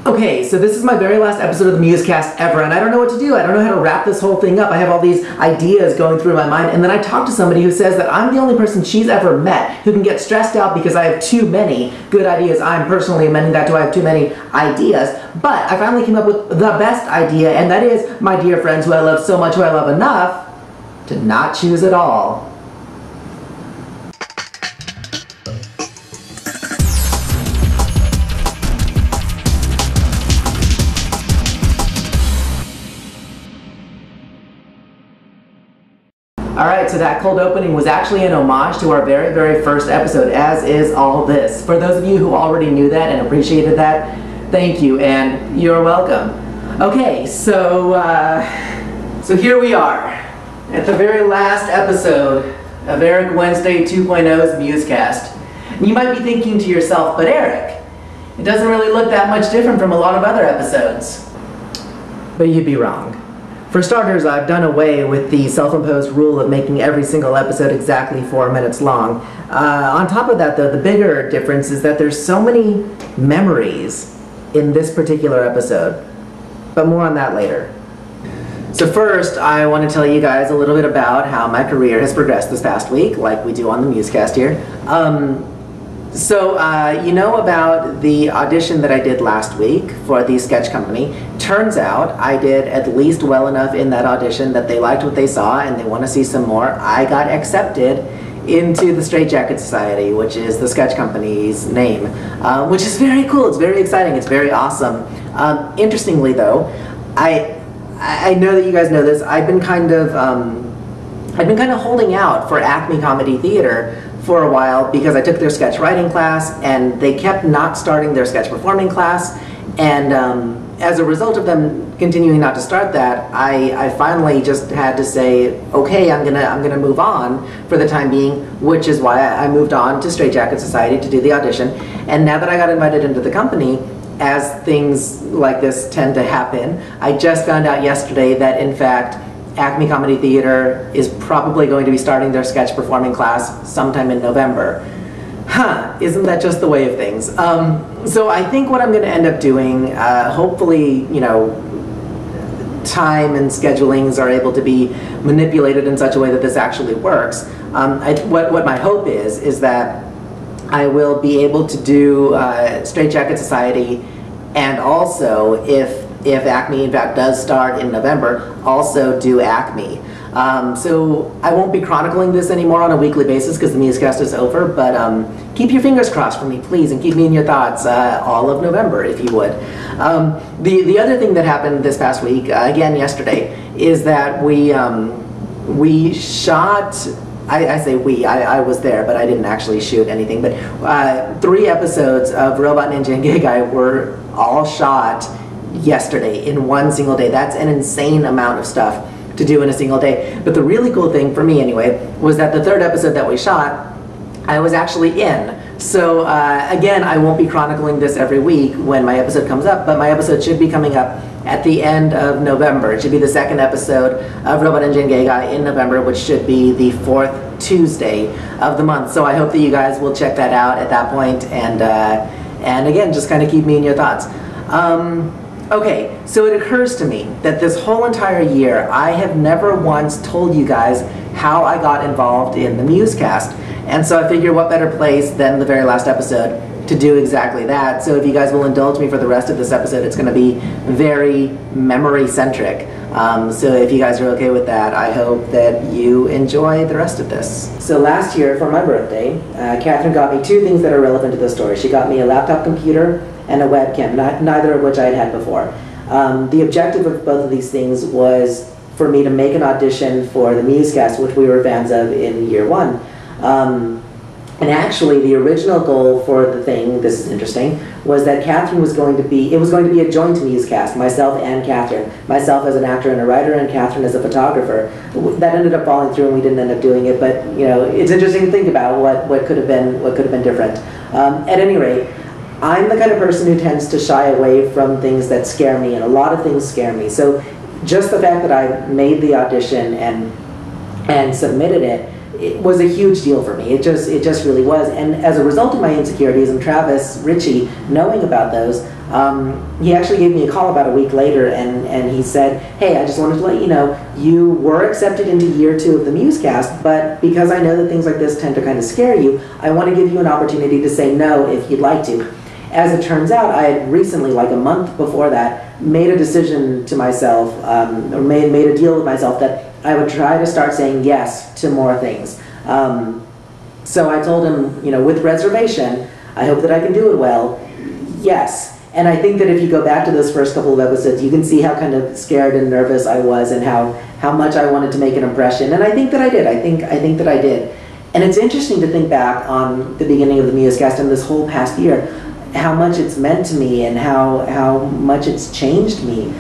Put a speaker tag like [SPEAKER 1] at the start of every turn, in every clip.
[SPEAKER 1] Okay, so this is my very last episode of the Musecast ever, and I don't know what to do. I don't know how to wrap this whole thing up. I have all these ideas going through my mind, and then I talk to somebody who says that I'm the only person she's ever met who can get stressed out because I have too many good ideas. I'm personally amending that to I have too many ideas, but I finally came up with the best idea, and that is my dear friends who I love so much, who I love enough to not choose at all. Alright, so that cold opening was actually an homage to our very, very first episode, as is all this. For those of you who already knew that and appreciated that, thank you, and you're welcome. Okay, so here we are, at the very last episode of Eric Wednesday 2.0's Musecast. And you might be thinking to yourself, but Eric, it doesn't really look that much different from a lot of other episodes. But you'd be wrong. For starters, I've done away with the self-imposed rule of making every single episode exactly 4 minutes long. On top of that, though, the bigger difference is that there's so many memories in this particular episode. But more on that later. So first, I want to tell you guys a little bit about how my career has progressed this past week, like we do on the Musecast here. You know about the audition that I did last week for the sketch company. Turns out I did at least well enough in that audition that they liked what they saw and they want to see some more. I got accepted into the Straight Jacket Society, which is the sketch company's name, which is very cool. It's very exciting. It's very awesome. Interestingly, though, I know that you guys know this. I've been kind of holding out for Acme Comedy Theater for a while because I took their sketch writing class and they kept not starting their sketch performing class, and as a result of them continuing not to start that, I finally just had to say, okay, I'm gonna move on for the time being, which is why I moved on to Straight Jacket Society to do the audition. And now that I got invited into the company, as things like this tend to happen, I just found out yesterday that in fact Acme Comedy Theater is probably going to be starting their sketch performing class sometime in November. Huh, isn't that just the way of things? So I think what I'm going to end up doing, hopefully, you know, time and schedulings are able to be manipulated in such a way that this actually works. What my hope is that I will be able to do Straight Jacket Society, and also, if Acme in fact does start in November, also do Acme. So I won't be chronicling this anymore on a weekly basis because the Musecast is over, but keep your fingers crossed for me, please, and keep me in your thoughts all of November, if you would. The other thing that happened this past week, again yesterday, is that we shot, I say we, I was there, but I didn't actually shoot anything, but 3 episodes of Robot Ninja and Gay Guy were all shot yesterday in one single day. That's an insane amount of stuff to do in a single day. But the really cool thing, for me anyway, was that the 3rd episode that we shot, I was actually in. So again, I won't be chronicling this every week when my episode comes up, but my episode should be coming up at the end of November. It should be the 2nd episode of Robot Ninja and Gay Guy in November, which should be the 4th Tuesday of the month. So I hope that you guys will check that out at that point, and again, just kind of keep me in your thoughts. Okay, so it occurs to me that this whole entire year, I have never once told you guys how I got involved in the Musecast. And so I figure what better place than the very last episode to do exactly that. So if you guys will indulge me for the rest of this episode, it's going to be very memory-centric. So if you guys are okay with that, I hope that you enjoy the rest of this. So last year, for my birthday, Catherine got me 2 things that are relevant to the story. She got me a laptop computer and a webcam, neither of which I had had before. The objective of both of these things was for me to make an audition for the Musecast, which we were fans of in year 1. And actually, the original goal for the thing, this is interesting, was that Catherine was going to be, it was going to be a joint Musecast, myself and Catherine. Myself as an actor and a writer, and Catherine as a photographer. That ended up falling through and we didn't end up doing it, but you know, it's interesting to think about what could have been different. At any rate, I'm the kind of person who tends to shy away from things that scare me, and a lot of things scare me. So just the fact that I made the audition and submitted it, it was a huge deal for me. It just really was. And as a result of my insecurities and Travis Ritchie knowing about those, He actually gave me a call about a week later, and he said, hey, I just wanted to let you know, you were accepted into year 2 of the Musecast, but because I know that things like this tend to kind of scare you, I want to give you an opportunity to say no if you'd like to. As it turns out, I had recently, like a month before that, made a decision to myself, or made a deal with myself that I would try to start saying yes to more things. So I told him, you know, with reservation, I hope that I can do it well. Yes. And I think that if you go back to those first couple of episodes, you can see how kind of scared and nervous I was and how much I wanted to make an impression. And I think that I did. I think that I did. And it's interesting to think back on the beginning of the Musecast and this whole past year, how much it's meant to me and how much it's changed me.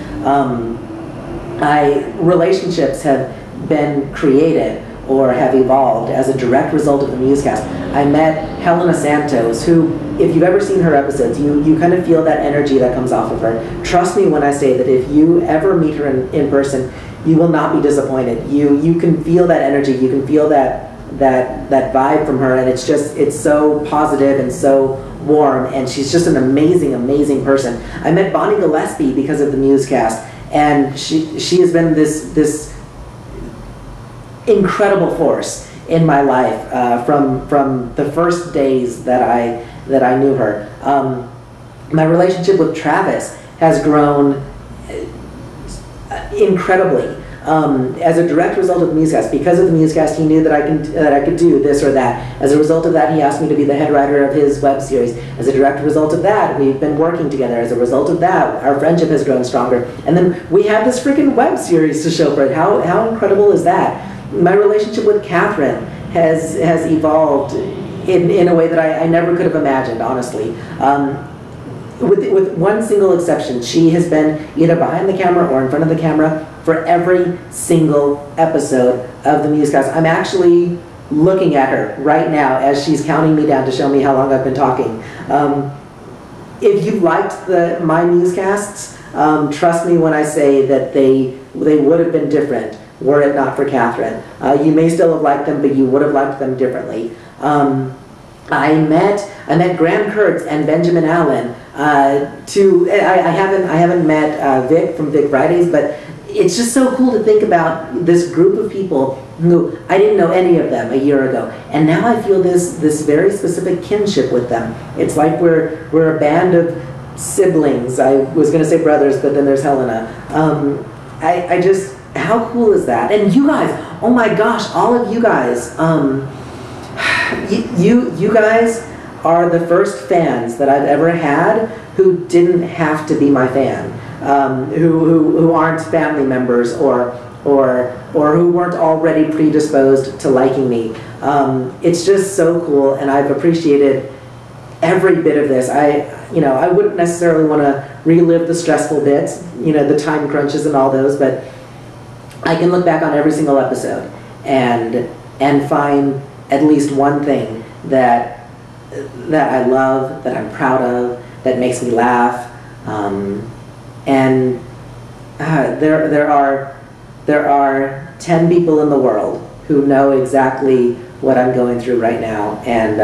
[SPEAKER 1] Relationships have been created or have evolved as a direct result of the Musecast. I met Helena Santos, who, if you've ever seen her episodes, you kind of feel that energy that comes off of her. Trust me when I say that if you ever meet her in person, you will not be disappointed. You can feel that energy, you can feel that vibe from her, and it's so positive and so warm, and she's just an amazing person. I met Bonnie Gillespie because of the Musecast, and she has been this incredible force in my life from the first days that I knew her. My relationship with Travis has grown incredibly as a direct result of the Musecast. Because of the Musecast, he knew that I could do this or that. As a result of that, he asked me to be the head writer of his web series. As a direct result of that, we've been working together. As a result of that, our friendship has grown stronger. And then we have this freaking web series to show for it. How incredible is that? My relationship with Catherine has evolved in a way that I never could have imagined, honestly. With one single exception, she has been either behind the camera or in front of the camera for every single episode of the Musecast. I'm actually looking at her right now as she's counting me down to show me how long I've been talking. If you liked my Musecasts, trust me when I say that they would have been different were it not for Catherine. You may still have liked them, but you would have liked them differently. I met Graham Kurtz and Benjamin Allen. I haven't met Vic from Vic Fridays, but it's just so cool to think about this group of people who I didn't know any of them a year ago, and now I feel this very specific kinship with them. It's like we're a band of siblings. I was going to say brothers, but then there's Helena. I just, how cool is that? And you guys, oh my gosh, all of you guys, you guys are the first fans that I've ever had who didn't have to be my fan, who aren't family members or who weren't already predisposed to liking me. It's just so cool, and I've appreciated every bit of this. I wouldn't necessarily want to relive the stressful bits, the time crunches and all those, but I can look back on every single episode and find at least one thing that I love, that I'm proud of, that makes me laugh, and there are 10 people in the world who know exactly what I'm going through right now, and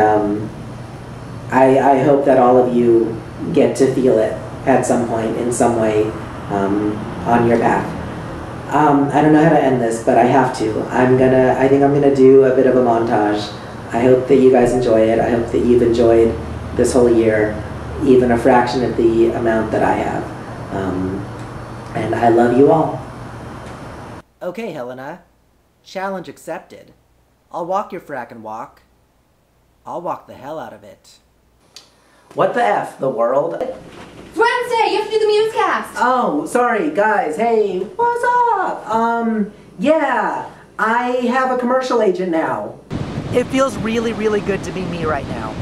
[SPEAKER 1] I hope that all of you get to feel it at some point, in some way, on your path. I don't know how to end this, but I have to. I think I'm gonna do a bit of a montage. I hope that you guys enjoy it. I hope that you've enjoyed this whole year, even a fraction of the amount that I have. And I love you all. Okay, Helena. Challenge accepted. I'll walk your frackin' walk. I'll walk the hell out of it. What the F, the world?
[SPEAKER 2] Wednesday, you have to do the Musecast!
[SPEAKER 1] Oh, sorry, guys. Hey, what's up? Yeah, I have a commercial agent now. It feels really, really good to be me right now.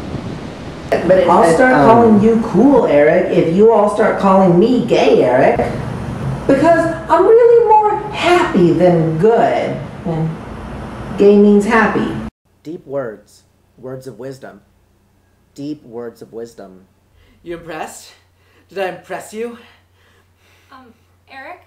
[SPEAKER 1] But I'll start calling you cool, Eric, if you all start calling me gay, Eric. Because I'm really more happy than good. And gay means happy. Deep words. Words of wisdom. Deep words of wisdom. You impressed? Did I impress you?
[SPEAKER 2] Eric?